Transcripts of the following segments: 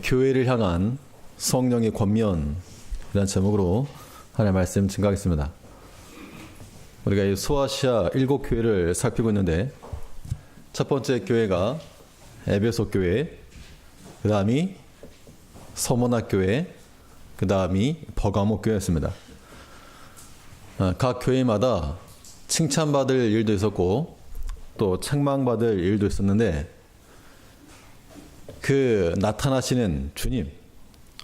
교회를 향한 성령의 권면이라는 제목으로 하나님의 말씀 증거하겠습니다. 우리가 이 소아시아 7교회를 살피고 있는데, 첫 번째 교회가 에베소 교회, 그 다음이 서머나 교회, 그 다음이 버가모 교회였습니다. 각 교회마다 칭찬받을 일도 있었고 또 책망받을 일도 있었는데, 그 나타나시는 주님,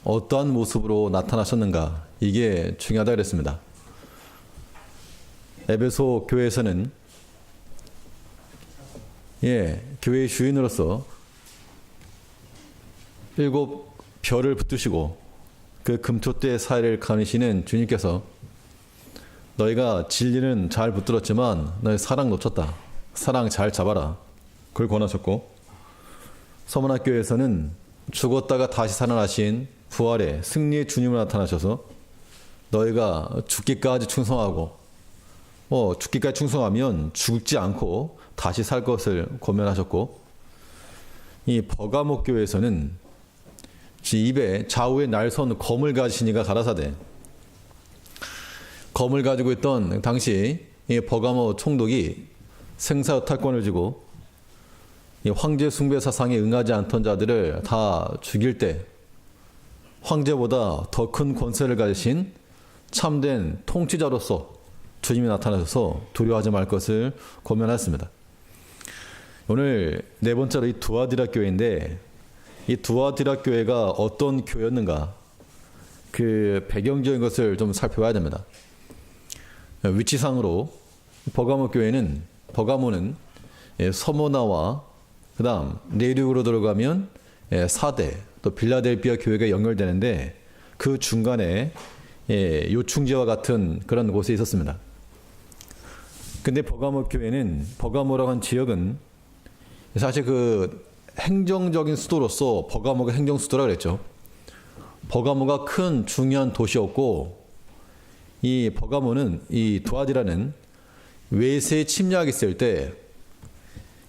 어떠한 모습으로 나타나셨는가, 이게 중요하다 그랬습니다. 에베소 교회에서는 교회의 주인으로서 7 별을 붙드시고 그 금토대 사이를 가르시는 주님께서 너희가 진리는 잘 붙들었지만 너희 사랑 놓쳤다, 사랑 잘 잡아라, 그걸 권하셨고, 서문학교에서는 죽었다가 다시 살아나신 부활의 승리의 주님을 나타나셔서 너희가 죽기까지 충성하고 죽기까지 충성하면 죽지 않고 다시 살 것을 권면하셨고, 이 버가모 교회에서는 입에 좌우에 날선 검을 가지시니가 가라사대, 검을 가지고 있던 당시 이 버가모 총독이 생사여탈권을 쥐고 이 황제 숭배 사상에 응하지 않던 자들을 다 죽일 때 황제보다 더 큰 권세를 가지신 참된 통치자로서 주님이 나타나셔서 두려워하지 말 것을 권면하였습니다. 오늘 네 번째로 이 두아디라 교회인데, 이 두아디라 교회가 어떤 교회였는가, 그 배경적인 것을 좀 살펴봐야 됩니다. 위치상으로 버가모는 서모나와 그 다음 내륙으로 들어가면 사대, 또 빌라델비아 교회가 연결되는데, 그 중간에 요충지와 같은 그런 곳에 있었습니다. 근데 버가모 교회는, 버가모라고 한 지역은 사실 그 행정적인 수도로서 버가모가 행정 수도라 그랬죠. 버가모가 큰 중요한 도시였고, 이 버가모는, 이 두아디라는 외세 침략이 있을 때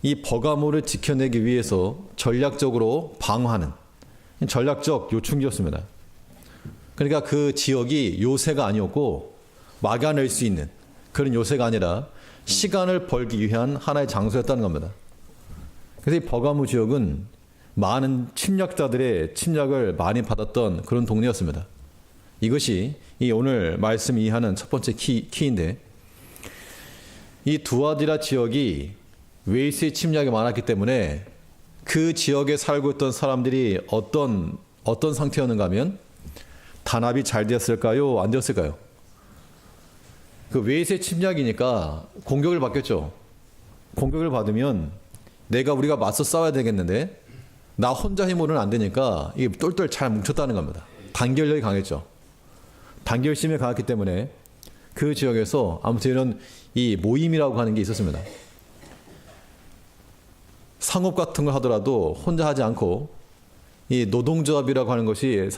이 버가모를 지켜내기 위해서 전략적으로 방어하는 전략적 요충지였습니다. 그러니까 그 지역이 요새가 아니었고 막아낼 수 있는 그런 요새가 아니라 시간을 벌기 위한 하나의 장소였다는 겁니다. 그래서 이 버가모 지역은 많은 침략자들의 침략을 많이 받았던 그런 동네였습니다. 이것이 이 오늘 말씀 이해하는 첫 번째 키인데, 이 두아디라 지역이 외세 침략이 많았기 때문에 그 지역에 살고 있던 사람들이 어떤 상태였는가 하면, 단합이 잘 되었을까요? 안 되었을까요? 그 외세 침략이니까 공격을 받겠죠. 공격을 받으면 우리가 맞서 싸워야 되겠는데 나 혼자 힘으로는 안 되니까 이게 똘똘 잘 뭉쳤다는 겁니다. 단결력이 강했죠. 단결심이 강했기 때문에 그 지역에서 아무튼 이런 이 모임이라고 하는 게 있었습니다. 상업 같은 걸 하더라도 혼자 하지 않고, 이 노동조합이라고 하는 것이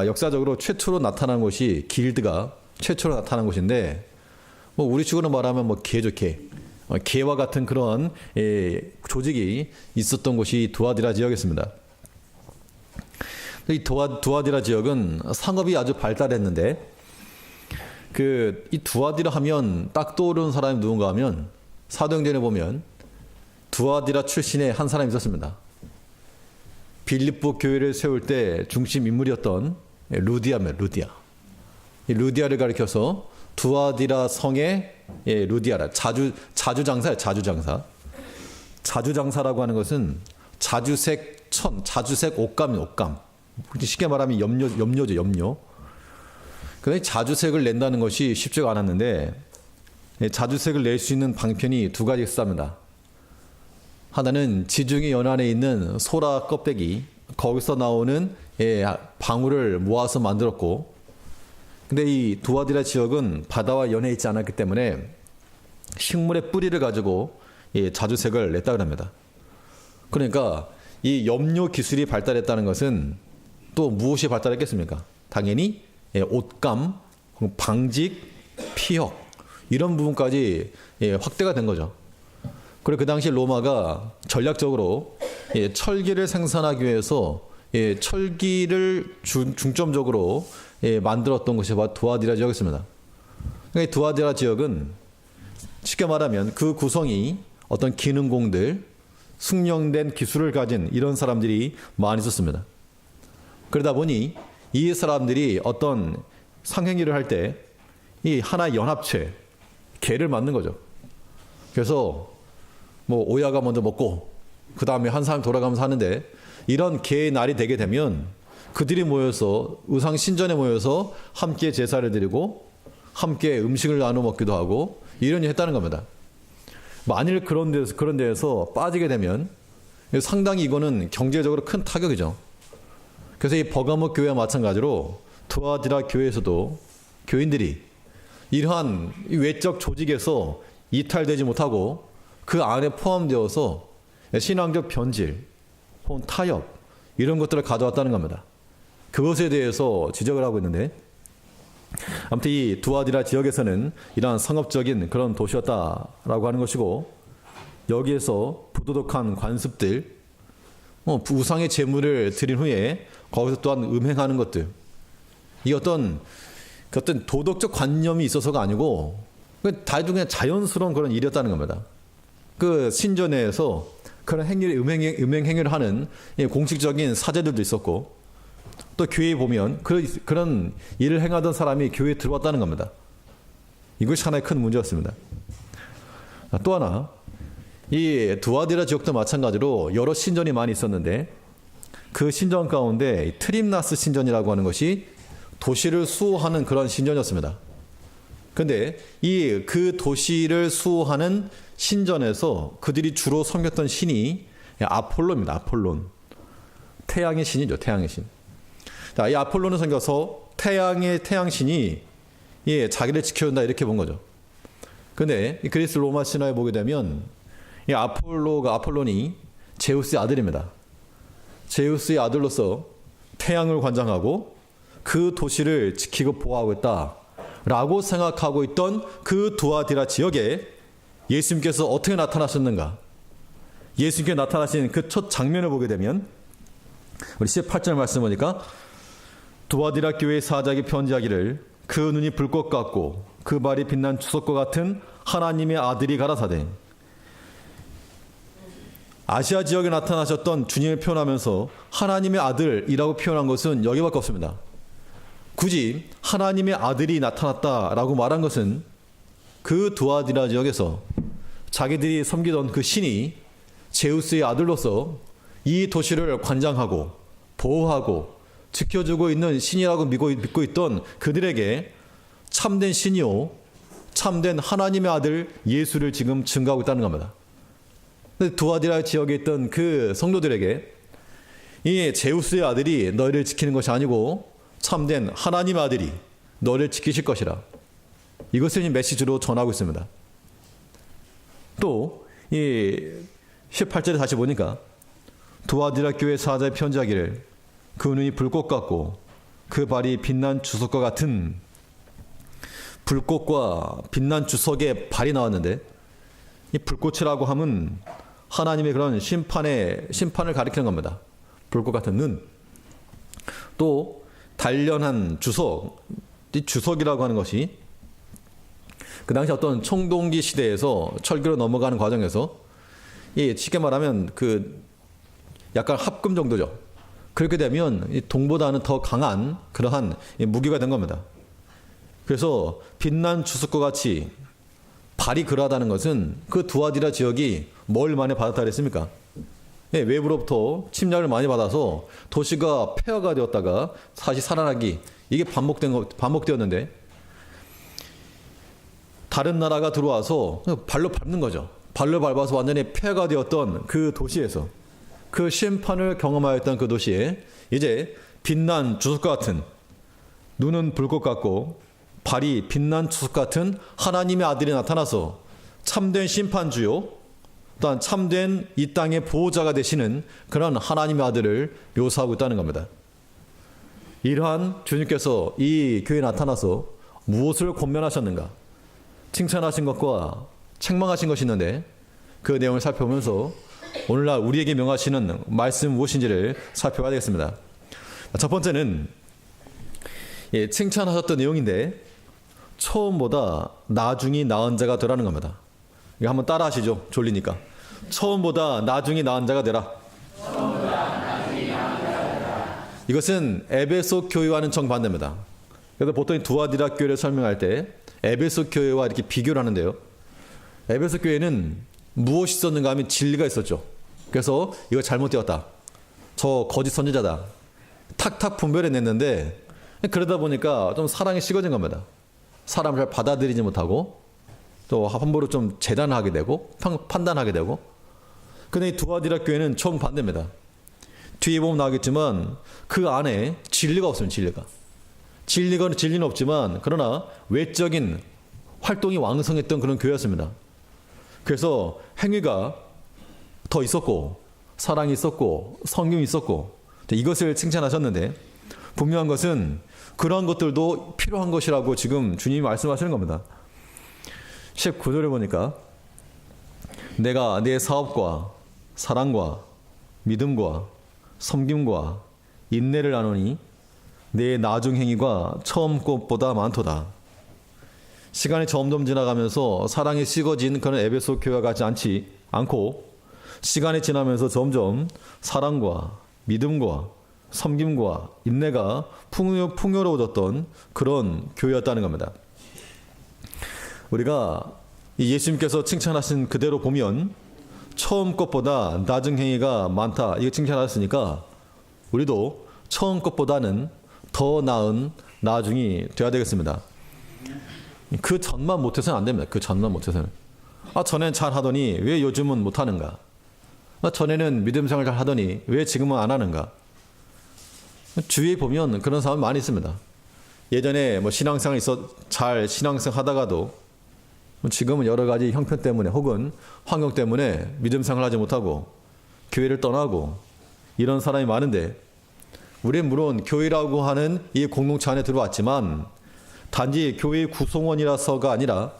역사적으로 최초로 나타난 것이 길드가 최초로 나타난 것인데, 우리 식으로 말하면 개와 같은 그런 조직이 있었던 곳이 두아디라 지역이었습니다. 이 두아디라 지역은 상업이 아주 발달했는데, 이 두아디라 하면 딱 떠오르는 사람이 누군가 하면, 사도행전에 보면 두아디라 출신의 한 사람이 있었습니다. 빌립보 교회를 세울 때 중심 인물이었던 루디아입니다. 이 루디아를 가리켜서 두아디라 성의 루디아라, 자주장사예요. 자주장사라고 하는 것은 자주색 옷감. 쉽게 말하면 염료죠, 염료. 그런데 자주색을 낸다는 것이 쉽지가 않았는데, 자주색을 낼 수 있는 방편이 두 가지 있습니다. 하나는 지중해 연안에 있는 소라 껍데기, 거기서 나오는 방울을 모아서 만들었고, 근데 이 두아디라 지역은 바다와 연해 있지 않았기 때문에 식물의 뿌리를 가지고 자주색을 냈다고 합니다. 그러니까 이 염료 기술이 발달했다는 것은 또 무엇이 발달했겠습니까? 당연히 옷감, 방직, 피혁, 이런 부분까지 확대가 된 거죠. 그리고 그 당시 로마가 전략적으로 철기를 생산하기 위해서 철기를 중점적으로 만들었던 것이 바로 두아디라 지역이었습니다. 그러니까 두아디라 지역은 쉽게 말하면 그 구성이 어떤 기능공들, 숙련된 기술을 가진 이런 사람들이 많이 있었습니다. 그러다 보니 이 사람들이 어떤 상행위를 할 때 이 하나의 연합체, 개를 만든 거죠. 그래서 뭐 오야가 먼저 먹고 그 다음에 한 사람이 돌아가면서 하는데, 이런 개의 날이 되게 되면 그들이 모여서 의상 신전에 모여서 함께 제사를 드리고 함께 음식을 나눠 먹기도 하고 이런 일을 했다는 겁니다. 만일 그런 데에서 빠지게 되면 상당히 이거는 경제적으로 큰 타격이죠. 그래서 이 버가모 교회와 마찬가지로 두아디라 교회에서도 교인들이 이러한 외적 조직에서 이탈되지 못하고 그 안에 포함되어서 신앙적 변질, 혹은 타협 이런 것들을 가져왔다는 겁니다. 그것에 대해서 지적을 하고 있는데, 아무튼 이 두아디라 지역에서는 이러한 상업적인 그런 도시였다라고 하는 것이고, 여기에서 부도덕한 관습들, 우상의 제물을 드린 후에 거기서 또한 음행하는 것들, 이 어떤 도덕적 관념이 있어서가 아니고 다들 그냥 자연스러운 그런 일이었다는 겁니다. 그 신전에서 그런 행위를 음행 행위를 하는 공식적인 사제들도 있었고, 또 교회에 보면 그런 일을 행하던 사람이 교회에 들어왔다는 겁니다. 이것이 하나의 큰 문제였습니다. 또 하나, 이 두아디라 지역도 마찬가지로 여러 신전이 많이 있었는데, 그 신전 가운데 트림나스 신전이라고 하는 것이 도시를 수호하는 그런 신전이었습니다. 그런데 그 도시를 수호하는 신전에서 그들이 주로 섬겼던 신이 아폴로입니다. 아폴론. 태양의 신이죠. 태양의 신. 자, 이 아폴론을 섬겨서 태양신이 자기를 지켜준다 이렇게 본 거죠. 그런데 그리스 로마 신화에 보게 되면 이 아폴론이 제우스의 아들입니다. 제우스의 아들로서 태양을 관장하고 그 도시를 지키고 보호하고 있다라고 생각하고 있던 그 두아디라 지역에 예수님께서 어떻게 나타나셨는가? 예수님께 나타나신 그 첫 장면을 보게 되면 우리 18절 말씀 보니까, 두아디라 교회의 사자에게 편지하기를 그 눈이 불꽃 같고 그 발이 빛난 주석과 같은 하나님의 아들이 가라사대. 아시아 지역에 나타나셨던 주님을 표현하면서 하나님의 아들이라고 표현한 것은 여기밖에 없습니다. 굳이 하나님의 아들이 나타났다라고 말한 것은 그 두아디라 지역에서 자기들이 섬기던 그 신이 제우스의 아들로서 이 도시를 관장하고 보호하고 지켜주고 있는 신이라고 믿고 있던 그들에게 참된 신이요, 참된 하나님의 아들 예수를 지금 증거하고 있다는 겁니다. 두아디라 지역에 있던 그 성도들에게 이 제우스의 아들이 너희를 지키는 것이 아니고 참된 하나님의 아들이 너를 지키실 것이라, 이것을 메시지로 전하고 있습니다. 또 이 18절에 다시 보니까, 두아디라 교회 사자의 편지하기를 그 눈이 불꽃 같고 그 발이 빛난 주석과 같은, 불꽃과 빛난 주석의 발이 나왔는데, 이 불꽃이라고 하면 하나님의 그런 심판을 가리키는 겁니다. 불꽃 같은 눈. 또 단련한 주석, 이 주석이라고 하는 것이 그 당시 어떤 청동기 시대에서 철기로 넘어가는 과정에서 쉽게 말하면 그 약간 합금 정도죠. 그렇게 되면 이 동보다는 더 강한 그러한 무기가 된 겁니다. 그래서 빛난 주석과 같이 발이 그러하다는 것은 그 두아디라 지역이 뭘 많이 받았다 그랬습니까? 외부로부터 침략을 많이 받아서 도시가 폐허가 되었다가 다시 살아나기, 이게 반복되었는데, 다른 나라가 들어와서 발로 밟는 거죠. 발로 밟아서 완전히 폐허가 되었던 그 도시에서, 그 심판을 경험하였던 그 도시에 이제 빛난 주석과 같은, 눈은 불꽃 같고 발이 빛난 주석 같은 하나님의 아들이 나타나서 참된 심판주요, 또한 참된 이 땅의 보호자가 되시는 그런 하나님의 아들을 묘사하고 있다는 겁니다. 이러한 주님께서 이 교회에 나타나서 무엇을 권면하셨는가? 칭찬하신 것과 책망하신 것이 있는데, 그 내용을 살펴보면서 오늘날 우리에게 명하시는 말씀 무엇인지를 살펴봐야 되겠습니다. 첫 번째는 칭찬하셨던 내용인데 처음보다 나중이 나은 자가 되라는 겁니다. 이거 한번 따라 하시죠. 졸리니까. 처음보다 나중이 나은 자가 되라. 이것은 에베소 교회와는 정반대입니다. 그래서 보통 두아디라 교회를 설명할 때 에베소 교회와 이렇게 비교를 하는데요. 에베소 교회는 무엇이 있었는가 하면 진리가 있었죠. 그래서 이거 잘못되었다. 저 거짓 선지자다. 탁탁 분별해냈는데 그러다 보니까 좀 사랑이 식어진 겁니다. 사람을 잘 받아들이지 못하고 또 함부로 좀 재단하게 되고 판단하게 되고. 근데 이 두아디라 교회는 정반대입니다. 뒤에 보면 나오겠지만 그 안에 진리가 없습니다. 진리는 없지만 그러나 외적인 활동이 왕성했던 그런 교회였습니다. 그래서 행위가 더 있었고 사랑이 있었고 성경이 있었고 이것을 칭찬하셨는데 분명한 것은 그러한 것들도 필요한 것이라고 지금 주님이 말씀하시는 겁니다. 19절에 보니까 내가 내 사업과 사랑과 믿음과 섬김과 인내를 나누니 내 나중 행위가 처음 것보다 많도다. 시간이 점점 지나가면서 사랑이 식어진 그런 에베소 교회와 같지 않고 시간이 지나면서 점점 사랑과 믿음과 섬김과 인내가 풍요로워졌던 그런 교회였다는 겁니다. 우리가 예수님께서 칭찬하신 그대로 보면 처음 것보다 나중 행위가 많다 이거 칭찬하셨으니까 우리도 처음 것보다는 더 나은 나중이 되어야 되겠습니다. 그 전만 못해서는 안 됩니다. 그 전만 못해서는. 전에는 잘하더니 왜 요즘은 못하는가? 전에는 믿음 생활 잘 하더니 왜 지금은 안 하는가? 주위에 보면 그런 사람 많이 있습니다. 예전에 신앙생활 잘 신앙생활 하다가도 지금은 여러 가지 형편 때문에 혹은 환경 때문에 믿음 생활하지 못하고 교회를 떠나고 이런 사람이 많은데 우리는 물론 교회라고 하는 이 공동체 안에 들어왔지만 단지 교회의 구성원이라서가 아니라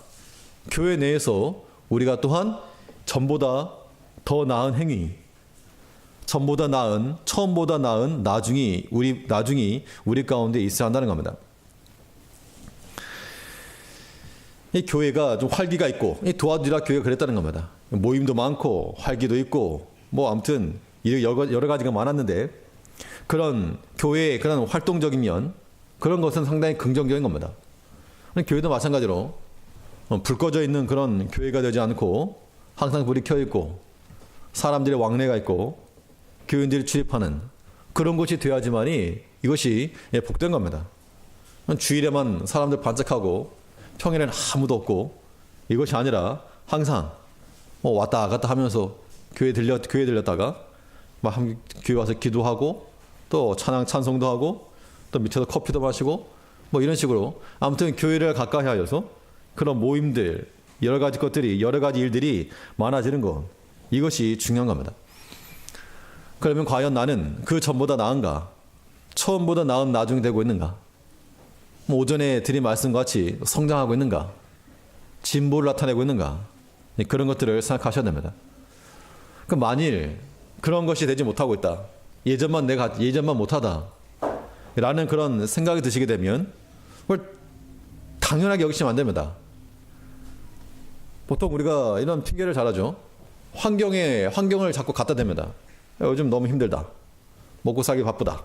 교회 내에서 우리가 또한 전보다 더 나은 행위, 전보다 나은, 처음보다 나은 나중이 우리 가운데 있어야 한다는 겁니다. 이 교회가 좀 활기가 있고 이 두아디라 교회가 그랬다는 겁니다. 모임도 많고 활기도 있고 아무튼 여러 가지가 많았는데 그런 교회의 그런 활동적인 면 그런 것은 상당히 긍정적인 겁니다. 교회도 마찬가지로 불 꺼져 있는 그런 교회가 되지 않고 항상 불이 켜 있고 사람들의 왕래가 있고 교인들이 출입하는 그런 곳이 되어야지만이 이것이 복된 겁니다. 주일에만 사람들 반짝하고 평일에는 아무도 없고 이것이 아니라 항상 왔다 갔다 하면서 교회 들렸다가 교회 와서 기도하고 또 찬송도 하고 또 밑에서 커피도 마시고 이런 식으로 아무튼 교회를 가까이 하여서 그런 모임들 여러 가지 일들이 많아지는 것 이것이 중요한 겁니다. 그러면 과연 나는 그 전보다 나은가? 처음보다 나은 나중이 되고 있는가? 오전에 드린 말씀과 같이 성장하고 있는가? 진보를 나타내고 있는가? 그런 것들을 생각하셔야 됩니다. 만일 그런 것이 되지 못하고 있다. 예전만 못하다. 라는 그런 생각이 드시게 되면 그걸 당연하게 여기시면 안 됩니다. 보통 우리가 이런 핑계를 잘 하죠. 환경을 자꾸 갖다 댑니다. 요즘 너무 힘들다. 먹고 살기 바쁘다.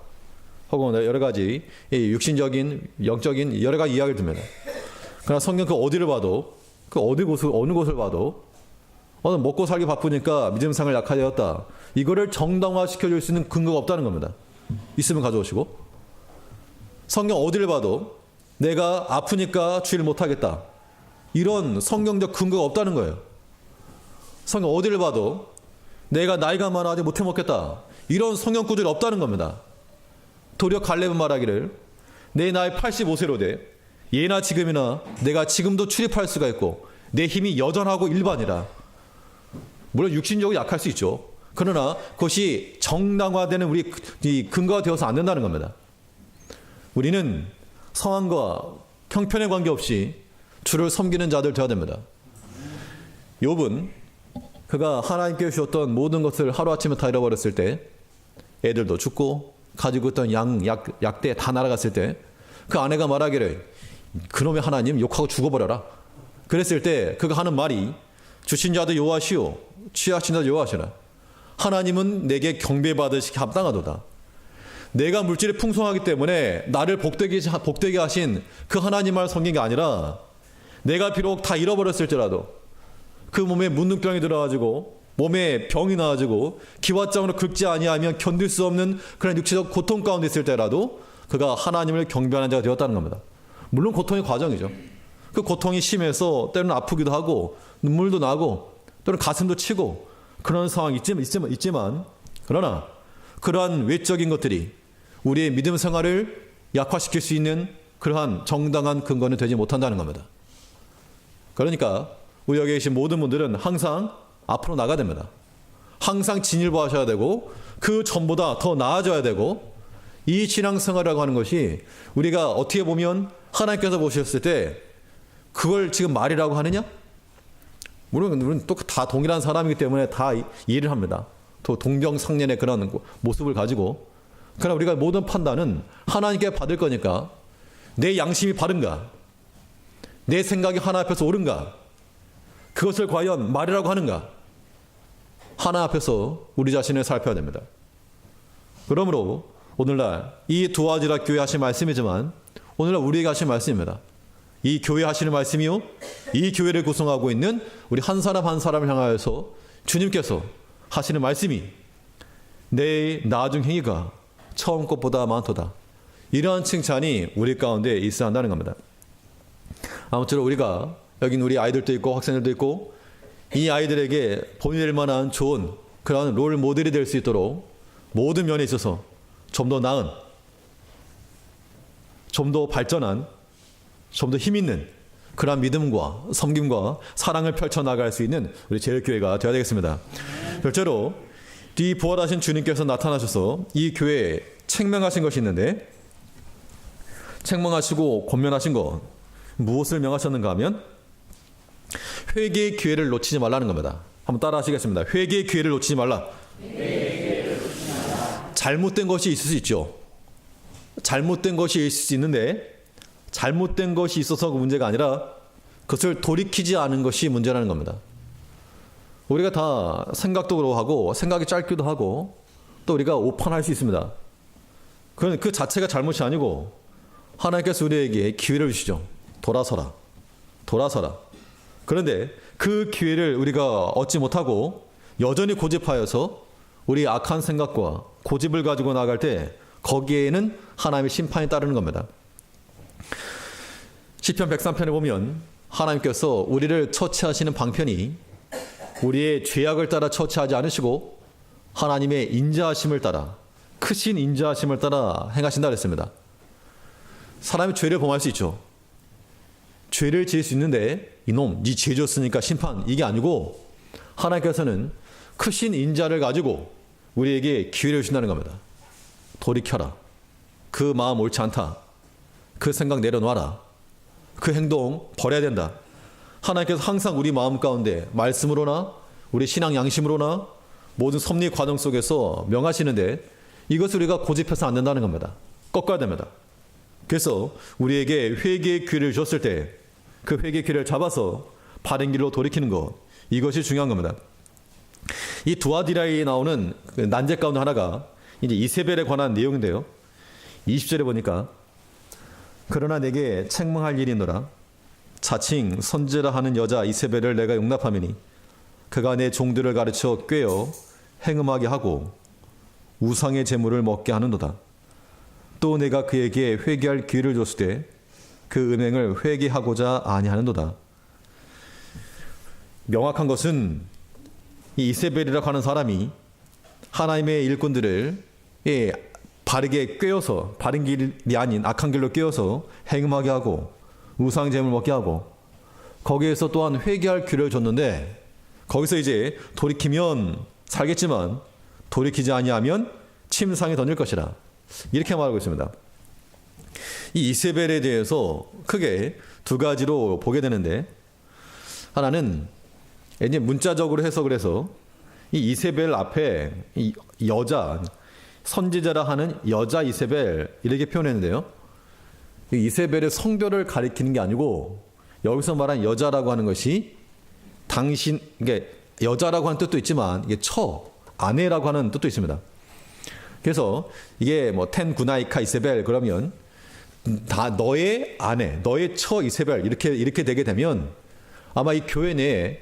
혹은 여러 가지 육신적인, 영적인 여러 가지 이야기를 듭니다. 그러나 성경 어느 곳을 봐도 먹고 살기 바쁘니까 믿음상을 약화되었다. 이거를 정당화시켜줄 수 있는 근거가 없다는 겁니다. 있으면 가져오시고. 성경 어디를 봐도 내가 아프니까 주일 못하겠다. 이런 성경적 근거가 없다는 거예요. 성경 어디를 봐도 내가 나이가 많아 아직 못해 먹겠다. 이런 성경 구절이 없다는 겁니다. 도리어 갈렙은 말하기를 내 나이 85세로 돼 예나 지금이나 내가 지금도 출입할 수가 있고 내 힘이 여전하고 일반이라. 물론 육신적으로 약할 수 있죠. 그러나 그것이 정당화되는 우리 근거가 되어서 안 된다는 겁니다. 우리는 상황과 형편에 관계없이 주를 섬기는 자들 되어야 됩니다. 욥은 그가 하나님께 주셨던 모든 것을 하루아침에 다 잃어버렸을 때 애들도 죽고 가지고 있던 약대 다 날아갔을 때 그 아내가 말하기를 그놈의 하나님 욕하고 죽어버려라. 그랬을 때 그가 하는 말이 주신 자도 여호와시오 취하신 자도 여호와시라. 하나님은 내게 경배받으시기 합당하도다. 내가 물질이 풍성하기 때문에 나를 복되게 하신 그 하나님 말 섬긴 게 아니라 내가 비록 다 잃어버렸을지라도 그 몸에 문둥병이 들어가지고 몸에 병이 나가지고 기왓장으로 긁지 아니하면 견딜 수 없는 그런 육체적 고통 가운데 있을 때라도 그가 하나님을 경배하는 자가 되었다는 겁니다. 물론 고통의 과정이죠. 그 고통이 심해서 때로는 아프기도 하고 눈물도 나고 또는 가슴도 치고 그런 상황이 있지만 그러나 그러한 외적인 것들이 우리의 믿음 생활을 약화시킬 수 있는 그러한 정당한 근거는 되지 못한다는 겁니다. 그러니까 우리 여기 계신 모든 분들은 항상 앞으로 나가야 됩니다. 항상 진일보하셔야 되고 그 전보다 더 나아져야 되고 이 신앙생활이라고 하는 것이 우리가 어떻게 보면 하나님께서 보셨을 때 그걸 지금 말이라고 하느냐? 물론 또 다 동일한 사람이기 때문에 다 이해를 합니다. 또 동병상련의 그런 모습을 가지고 그러나 우리가 모든 판단은 하나님께 받을 거니까 내 양심이 바른가? 내 생각이 하나 앞에서 옳은가? 그것을 과연 말이라고 하는가? 하나 앞에서 우리 자신을 살펴야 됩니다. 그러므로 오늘날 이 두아디라 교회 하신 말씀이지만 오늘날 우리에게 하신 말씀입니다. 이 교회 하시는 말씀이요 이 교회를 구성하고 있는 우리 한 사람 한 사람을 향하여서 주님께서 하시는 말씀이 내 나중 행위가 처음 것보다 많도다. 이러한 칭찬이 우리 가운데 있어야 한다는 겁니다. 아무쪼록 우리가 여긴 우리 아이들도 있고 학생들도 있고 이 아이들에게 본이 될 만한 좋은 그런 롤 모델이 될 수 있도록 모든 면에 있어서 좀 더 나은, 좀 더 발전한, 좀 더 힘있는 그러한 믿음과 섬김과 사랑을 펼쳐나갈 수 있는 우리 제일교회가 되어야 되겠습니다. 별제로 이 부활하신 주님께서 나타나셔서 이 교회에 책명하신 것이 있는데 책명하시고 권면하신 것 무엇을 명하셨는가 하면 회개의 기회를 놓치지 말라는 겁니다. 한번 따라 하시겠습니다. 회개의 기회를 놓치지 말라. 잘못된 것이 있을 수 있죠. 잘못된 것이 있을 수 있는데 잘못된 것이 있어서 그 문제가 아니라 그것을 돌이키지 않은 것이 문제라는 겁니다. 우리가 다 생각도 그러고 생각이 짧기도 하고 또 우리가 오판할 수 있습니다. 그건 그 자체가 잘못이 아니고 하나님께서 우리에게 기회를 주시죠. 돌아서라. 돌아서라. 그런데 그 기회를 우리가 얻지 못하고 여전히 고집하여서 우리 악한 생각과 고집을 가지고 나갈 때 거기에는 하나님의 심판이 따르는 겁니다. 시편 103편에 보면 하나님께서 우리를 처치하시는 방편이 우리의 죄악을 따라 처치하지 않으시고 하나님의 인자하심을 따라 크신 인자하심을 따라 행하신다 그랬습니다. 사람이 죄를 범할 수 있죠. 죄를 지을 수 있는데 이놈 네 죄 졌으니까 심판 이게 아니고 하나님께서는 크신 인자를 가지고 우리에게 기회를 주신다는 겁니다. 돌이켜라. 그 마음 옳지 않다. 그 생각 내려놔라. 그 행동 버려야 된다. 하나님께서 항상 우리 마음 가운데 말씀으로나 우리 신앙 양심으로나 모든 섭리 과정 속에서 명하시는데 이것을 우리가 고집해서 안 된다는 겁니다. 꺾어야 됩니다. 그래서 우리에게 회개의 기회를 주셨을 때 그 회개의 기회를 잡아서 바른 길로 돌이키는 것 이것이 중요한 겁니다. 이 두아디라에 나오는 난제 가운데 하나가 이제 이세벨에 관한 내용인데요. 20절에 보니까 그러나 내게 책망할 일이 있노라. 자칭 선지라 하는 여자 이세벨을 내가 용납하매니 그가 내 종들을 가르쳐 꾀어 행음하게 하고 우상의 제물을 먹게 하는도다. 또 내가 그에게 회개할 기회를 줬을 때 그 음행을 회개하고자 아니하는도다. 명확한 것은 이 이세벨이라고 하는 사람이 하나님의 일꾼들을 바르게 꿰어서 바른 길이 아닌 악한 길로 꿰어서 행음하게 하고 우상 제물 먹게 하고 거기에서 또한 회개할 기회를 줬는데 거기서 이제 돌이키면 살겠지만 돌이키지 아니하면 침상에 던질 것이라 이렇게 말하고 있습니다. 이 이세벨에 대해서 크게 두 가지로 보게 되는데 하나는 이제 문자적으로 해석을 해서 이 이세벨 앞에 이 여자 선지자라 하는 여자 이세벨 이렇게 표현했는데요. 이 이세벨의 성별을 가리키는 게 아니고 여기서 말한 여자라고 하는 것이 이게 여자라고 하는 뜻도 있지만 이게 아내라고 하는 뜻도 있습니다. 그래서 이게 뭐 텐 구나이카 이세벨 그러면 다 너의 아내, 너의 이세벨 이렇게 되게 되면 아마 이 교회 내에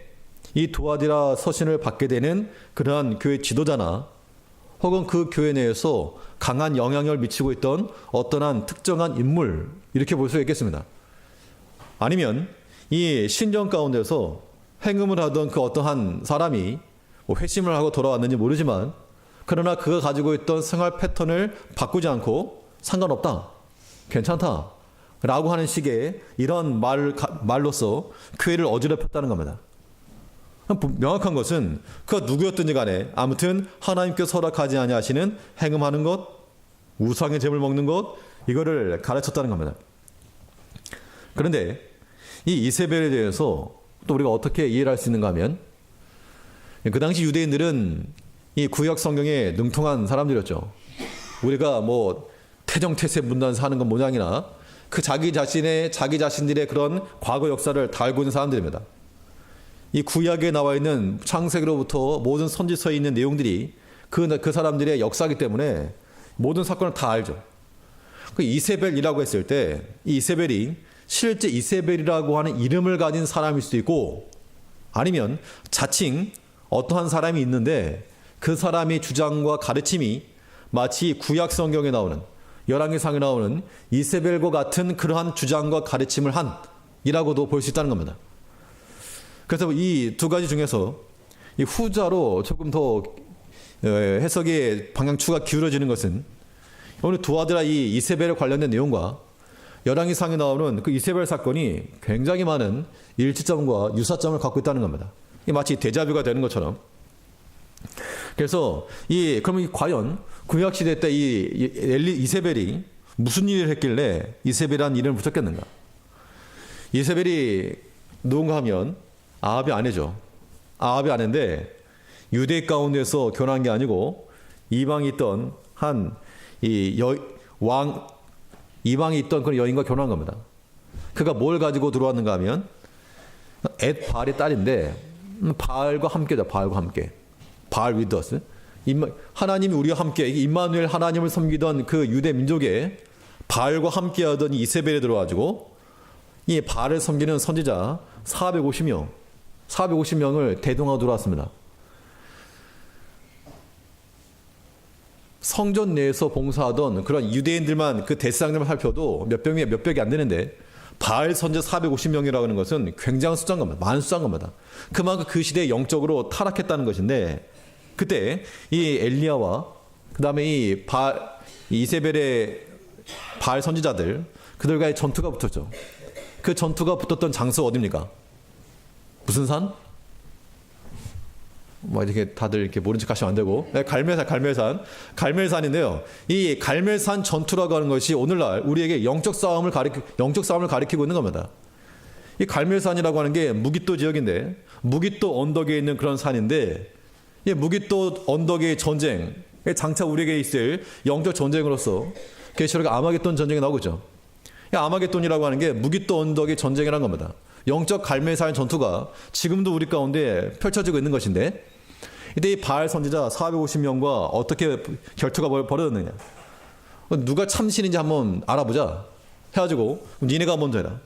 이 두아디라 서신을 받게 되는 그러한 교회 지도자나 혹은 그 교회 내에서 강한 영향력을 미치고 있던 어떠한 특정한 인물 이렇게 볼 수 있겠습니다. 아니면 이 신전 가운데서 행음을 하던 그 어떠한 사람이 뭐 회심을 하고 돌아왔는지 모르지만 그러나 그가 가지고 있던 생활 패턴을 바꾸지 않고 상관없다, 괜찮다 라고 하는 식의 이런 말로서 교회를 어지럽혔다는 겁니다. 명확한 것은 그가 누구였든지 간에 아무튼 하나님께서 허락하지 아니하시는 행음하는 것, 우상의 제물 먹는 것 이거를 가르쳤다는 겁니다. 그런데 이 이세벨에 대해서 또 우리가 어떻게 이해를 할 수 있는가 하면 그 당시 유대인들은 이 구약 성경에 능통한 사람들이었죠. 우리가 뭐 태정태세 문단에서 하는 건 모양이나 그 자기 자신들의 그런 과거 역사를 다 알고 있는 사람들입니다. 이 구약에 나와 있는 창세기로부터 모든 선지서에 있는 내용들이 그 사람들의 역사이기 때문에 모든 사건을 다 알죠. 그 이세벨이라고 했을 때 이 이세벨이 실제 이세벨이라고 하는 이름을 가진 사람일 수도 있고 아니면 자칭 어떠한 사람이 있는데 그 사람의 주장과 가르침이 마치 구약 성경에 나오는 열왕기상에 나오는 이세벨과 같은 그러한 주장과 가르침을 한이라고도 볼 수 있다는 겁니다. 그래서 이 두 가지 중에서 이 후자로 조금 더 해석의 방향추가 기울어지는 것은 오늘 두아디라 이 이세벨에 관련된 내용과 열왕기상에 나오는 그 이세벨 사건이 굉장히 많은 일치점과 유사점을 갖고 있다는 겁니다. 이 마치 데자뷰가 되는 것처럼. 그래서 그럼 과연 구약 시대 때 이세벨이 무슨 일을 했길래 이세벨이라는 이름을 붙였겠는가? 이세벨이 누군가 하면 아합의 아내죠. 아합의 아내인데 유대 가운데서 결혼한 게 아니고 이방에 있던 이방에 있던 그런 여인과 결혼한 겁니다. 그가 뭘 가지고 들어왔는가 하면 바알의 딸인데 바알과 함께다. 바알과 함께. 바알 위더스. 하나님이 우리와 함께 임마누엘 하나님을 섬기던 그 유대 민족에 바알과 함께하던 이세벨에 들어와가지고 이 바알을 섬기는 선지자 450명을 대동하고 들어왔습니다. 성전 내에서 봉사하던 그런 유대인들만 그 대상들만 살펴도 몇 벽이 안 되는데 바알 선지 450명이라고 하는 것은 굉장한 숫자인 겁니다. 많은 숫자인 겁니다. 그만큼 그 시대에 영적으로 타락했다는 것인데 그때 이 엘리야와 그 다음에 이 이세벨의 바알 선지자들 그들과의 전투가 붙었죠. 그 전투가 붙었던 장소 어디입니까? 무슨 산? 뭐 이렇게 다들 이렇게 모른 척 하시면 안 되고 갈멜산인데요. 이 갈멜산 전투라고 하는 것이 오늘날 우리에게 영적 싸움을 가리키고 있는 겁니다. 이 갈멜산이라고 하는 게 무깃도 지역인데 무깃도 언덕에 있는 그런 산인데 이 무깃도 언덕의 전쟁 장차 우리에게 있을 영적 전쟁으로서 계시록 아마겟돈 전쟁이 나오죠. 이 아마겟돈이라고 하는 게 무깃도 언덕의 전쟁이라는 겁니다. 영적 갈멜산 전투가 지금도 우리 가운데 펼쳐지고 있는 것인데 이때 이 바알 선지자 450명과 어떻게 결투가 벌어졌느냐. 누가 참신인지 한번 알아보자 해가지고 니네가 먼저 해라.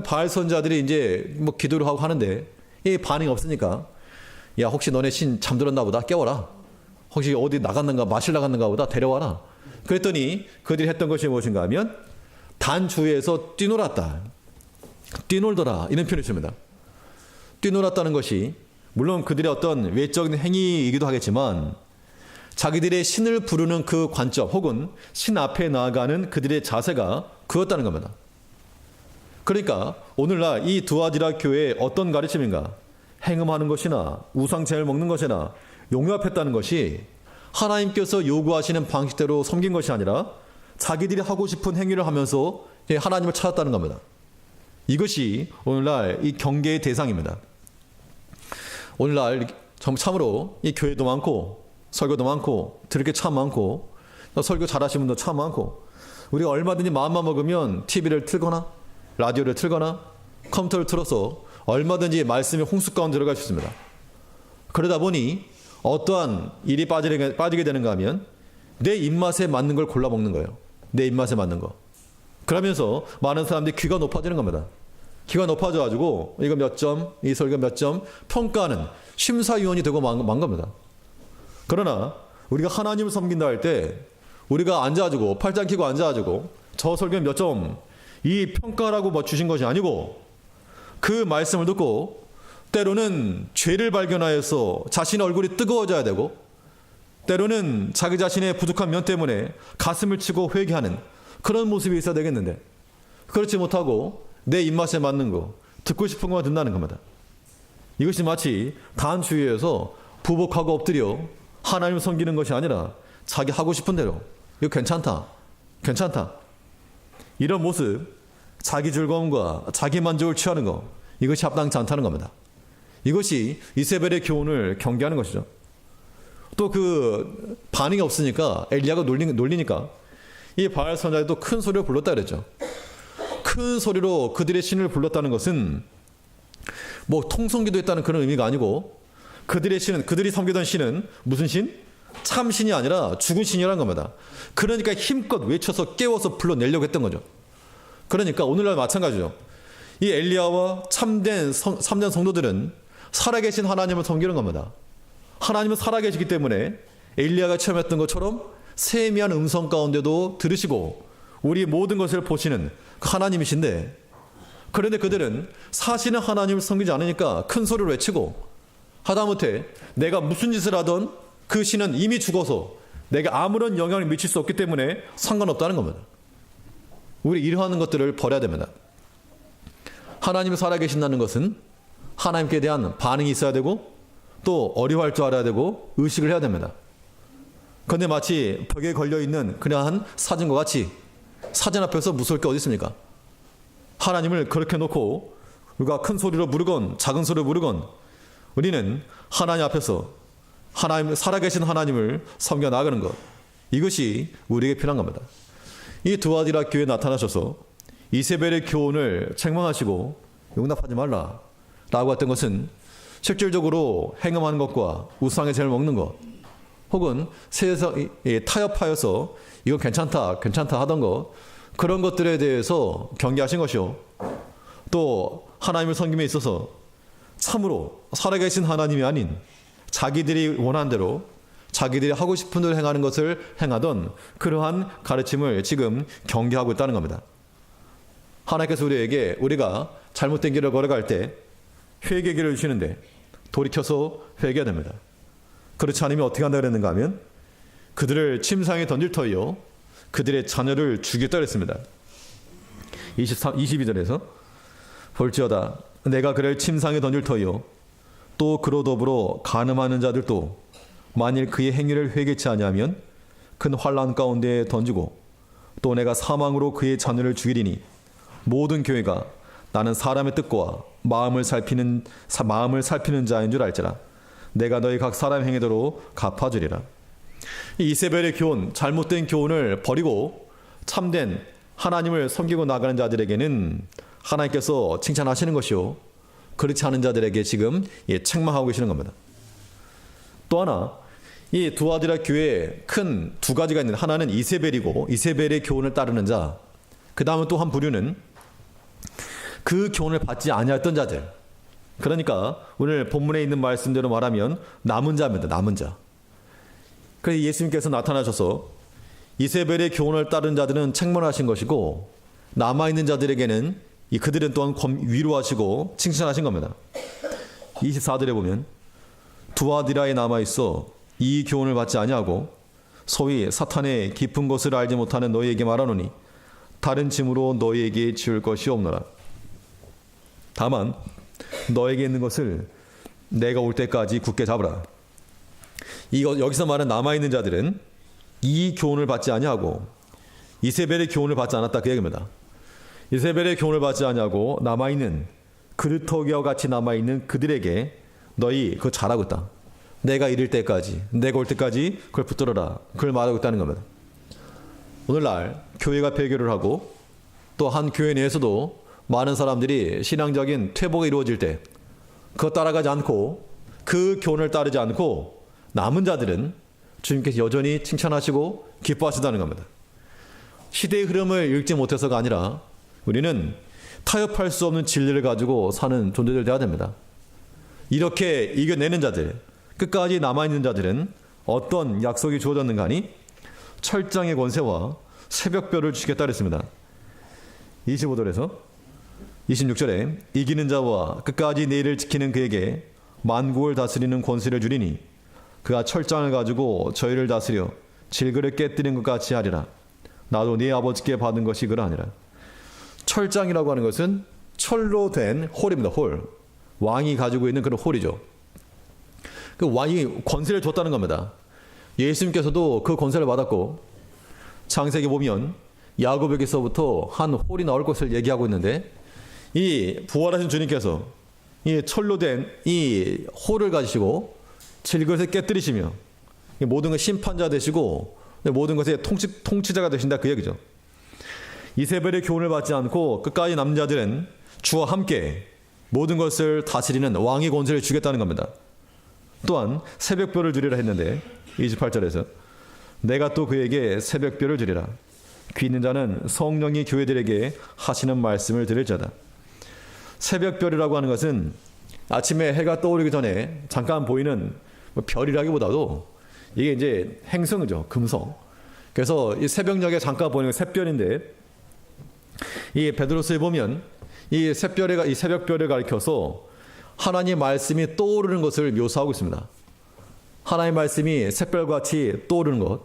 바알 선지자들이 이제 뭐 기도를 하고 하는데 이 반응이 없으니까 야 혹시 너네 신 잠들었나 보다 깨워라. 혹시 어디 나갔는가 마실 나갔는가 보다 데려와라. 그랬더니 그들이 했던 것이 무엇인가 하면 단주에서 뛰놀았다. 뛰놀더라 이런 표현을 씁니다. 뛰놀았다는 것이 물론 그들의 어떤 외적인 행위이기도 하겠지만 자기들의 신을 부르는 그 관점 혹은 신 앞에 나아가는 그들의 자세가 그였다는 겁니다. 그러니까 오늘날 이 두아디라 교회의 어떤 가르침인가? 행음하는 것이나 우상 제물 먹는 것이나 용납했다는 것이 하나님께서 요구하시는 방식대로 섬긴 것이 아니라 자기들이 하고 싶은 행위를 하면서 하나님을 찾았다는 겁니다. 이것이 오늘날 이 경계의 대상입니다. 오늘날 참으로 이 교회도 많고 설교도 많고 들을 게 참 많고 설교 잘하시는 분도 참 많고, 우리가 얼마든지 마음만 먹으면 TV를 틀거나 라디오를 틀거나 컴퓨터를 틀어서 얼마든지 말씀의 홍수 가운데 들어갈 수 있습니다. 그러다 보니 어떠한 일이 빠지게 되는가 하면 내 입맛에 맞는 걸 골라 먹는 거예요. 내 입맛에 맞는 거. 그러면서 많은 사람들이 귀가 높아지는 겁니다. 귀가 높아져가지고 이거 몇 점, 이 설교 몇 점 평가하는 심사위원이 되고 만 겁니다. 그러나 우리가 하나님을 섬긴다 할 때 우리가 앉아가지고 팔짱 끼고 앉아가지고 저 설교 몇 점 이 평가라고 뭐 주신 것이 아니고, 그 말씀을 듣고 때로는 죄를 발견하여서 자신의 얼굴이 뜨거워져야 되고, 때로는 자기 자신의 부족한 면 때문에 가슴을 치고 회개하는 그런 모습이 있어야 되겠는데, 그렇지 못하고 내 입맛에 맞는 거, 듣고 싶은 것만 듣는다는 겁니다. 이것이 마치 단주의에서 부복하고 엎드려 하나님을 섬기는 것이 아니라 자기 하고 싶은 대로, 이거 괜찮다, 괜찮다, 이런 모습, 자기 즐거움과 자기 만족을 취하는 것, 이것이 합당치 않다는 겁니다. 이것이 이세벨의 교훈을 경계하는 것이죠. 또 그 반응이 없으니까 엘리야가 놀리니까 이 바알 선자들이 또 큰 소리로 불렀다 그랬죠. 큰 소리로 그들의 신을 불렀다는 것은 뭐 통성기도 했다는 그런 의미가 아니고, 그들의 신은, 그들이 섬기던 신은 무슨 신? 참신이 아니라 죽은 신이라는 겁니다. 그러니까 힘껏 외쳐서 깨워서 불러내려고 했던 거죠. 그러니까 오늘날 마찬가지죠. 이 엘리야와 참된 성도들은 살아계신 하나님을 섬기는 겁니다. 하나님은 살아계시기 때문에 엘리야가 체험했던 것처럼 세미한 음성 가운데도 들으시고 우리 모든 것을 보시는 하나님이신데, 그런데 그들은 사실은 하나님을 섬기지 않으니까 큰 소리로 외치고, 하다못해 내가 무슨 짓을 하던 그 신은 이미 죽어서 내게 아무런 영향을 미칠 수 없기 때문에 상관없다는 겁니다. 우리 이러한 것들을 버려야 됩니다. 하나님이 살아계신다는 것은 하나님께 대한 반응이 있어야 되고, 또 어려워할 줄 알아야 되고, 의식을 해야 됩니다. 그런데 마치 벽에 걸려있는 그러한 사진과 같이 사진 앞에서 무서울 게 어디 있습니까? 하나님을 그렇게 놓고 우리가 큰 소리로 부르건 작은 소리로 부르건 우리는 하나님 앞에서 하나님, 살아계신 하나님을 섬겨 나가는 것, 이것이 우리에게 필요한 겁니다. 이 두아디라 교회에 나타나셔서 이세벨의 교훈을 책망하시고 용납하지 말라 라고 했던 것은 실질적으로 행음하는 것과 우상의 죄를 먹는 것, 혹은 세상 타협하여서 이건 괜찮다 하던 것, 그런 것들에 대해서 경계하신 것이요, 또 하나님을 섬김에 있어서 참으로 살아계신 하나님이 아닌 자기들이 원하는 대로 자기들이 하고 싶은 대로 행하는 것을 행하던 그러한 가르침을 지금 경계하고 있다는 겁니다. 하나님께서 우리에게 우리가 잘못된 길을 걸어갈 때 회개기를 주시는데 돌이켜서 회개해야 됩니다. 그렇지 않으면 어떻게 한다 그랬는가 하면 그들을 침상에 던질 터이요 그들의 자녀를 죽이겠다 그랬습니다. 22절에서 볼지어다 내가 그를 침상에 던질 터이요 또 그로 더불어 간음하는 자들도 만일 그의 행위를 회개치 아니하면 큰 환난 가운데 던지고 또 내가 사망으로 그의 자녀를 죽이리니 모든 교회가 나는 사람의 뜻과 마음을 살피는 자인 줄 알지라. 내가 너희 각 사람 행위대로 갚아주리라. 이세벨의 교훈, 잘못된 교훈을 버리고 참된 하나님을 섬기고 나가는 자들에게는 하나님께서 칭찬하시는 것이요 그렇지 않은 자들에게 지금 책망하고 계시는 겁니다. 또 하나, 이 두아디라 교회에 큰 두 가지가 있는데, 하나는 이세벨이고 이세벨의 교훈을 따르는 자, 그 다음은 또 한 부류는 그 교훈을 받지 아니했던 자들. 그러니까 오늘 본문에 있는 말씀대로 말하면 남은 자입니다. 남은 자. 그래서 예수님께서 나타나셔서 이세벨의 교훈을 따른 자들은 책망하신 것이고 남아있는 자들에게는 그들은 또한 위로하시고 칭찬하신 겁니다. 24절에 보면 두아디라에 남아있어 이 교훈을 받지 아니하고 소위 사탄의 깊은 것을 알지 못하는 너희에게 말하노니 다른 짐으로 너희에게 지울 것이 없노라. 다만 너에게 있는 것을 내가 올 때까지 굳게 잡으라. 여기서 말하는 남아있는 자들은 이 교훈을 받지 아니하고 이세벨의 교훈을 받지 않았다 그 얘기입니다. 이세벨의 교훈을 받지 아니하고 남아있는 그릇터기와 같이 남아있는 그들에게 너희 그거 잘하고 있다. 내가 이를 때까지, 내가 올 때까지 그걸 붙들어라. 그걸 말하고 있다는 겁니다. 오늘날 교회가 폐교를 하고 또 한 교회 내에서도 많은 사람들이 신앙적인 퇴보가 이루어질 때 그거 따라가지 않고 그 교훈을 따르지 않고 남은 자들은 주님께서 여전히 칭찬하시고 기뻐하신다는 겁니다. 시대의 흐름을 읽지 못해서가 아니라 우리는 타협할 수 없는 진리를 가지고 사는 존재들 되어야 됩니다. 이렇게 이겨내는 자들, 끝까지 남아있는 자들은 어떤 약속이 주어졌는가 하니 철장의 권세와 새벽별을 주시겠다 그랬습니다. 25절에서 26절에 이기는 자와 끝까지 내 일을 지키는 그에게 만국을 다스리는 권세를 주리니 그가 철장을 가지고 저희를 다스려 질그를 깨뜨린 것 같이 하리라. 나도 네 아버지께 받은 것이 그러하니라. 철장이라고 하는 것은 철로 된 홀입니다. 홀. 왕이 가지고 있는 그런 홀이죠. 그 왕이 권세를 줬다는 겁니다. 예수님께서도 그 권세를 받았고 창세기 보면 야곱에게서부터 한 홀이 나올 것을 얘기하고 있는데 이 부활하신 주님께서 이 철로 된 이 홀을 가지시고 질그릇을 깨뜨리시며 모든 것 심판자 되시고 모든 것의 통치자가 되신다 그 얘기죠. 이세벨의 교훈을 받지 않고 끝까지 남은 자들은 주와 함께 모든 것을 다스리는 왕의 권세를 주겠다는 겁니다. 또한 새벽별을 주리라 했는데 28절에서 내가 또 그에게 새벽별을 주리라. 귀 있는 자는 성령이 교회들에게 하시는 말씀을 들을 자다. 새벽별이라고 하는 것은 아침에 해가 떠오르기 전에 잠깐 보이는 별이라기보다도 이게 이제 행성이죠. 금성. 그래서 이 새벽녘에 잠깐 보이는 샛별인데 이 베드로서에 보면 이 새벽별을 가리켜서 하나님 말씀이 떠오르는 것을 묘사하고 있습니다. 하나님 말씀이 샛별같이 떠오르는 것.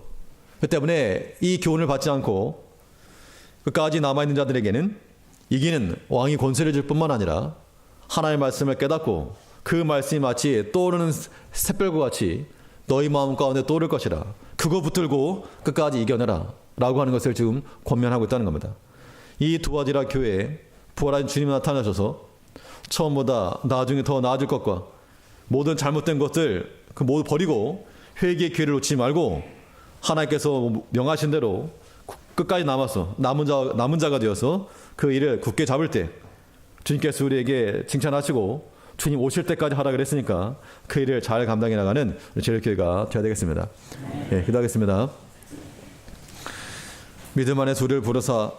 그 때문에 이 교훈을 받지 않고 끝까지 남아있는 자들에게는 이기는 왕이 권세를 줄 뿐만 아니라 하나님의 말씀을 깨닫고 그 말씀이 마치 떠오르는 샛별과 같이 너희 마음 가운데 떠오를 것이라. 그거 붙들고 끝까지 이겨내라 라고 하는 것을 지금 권면하고 있다는 겁니다. 이 두 가지라 교회에 부활하신 주님이 나타나셔서 처음보다 나중에 더 나아질 것과 모든 잘못된 것들 그 모두 버리고 회개의 기회를 놓치지 말고 하나님께서 명하신 대로 끝까지 남은 자가 되어서 그 일을 굳게 잡을 때 주님께서 우리에게 칭찬하시고 주님 오실 때까지 하라 그랬으니까 그 일을 잘 감당해 나가는 제일교회가 되어야 되겠습니다. 예, 기도하겠습니다. 믿음 안에 주를 부르사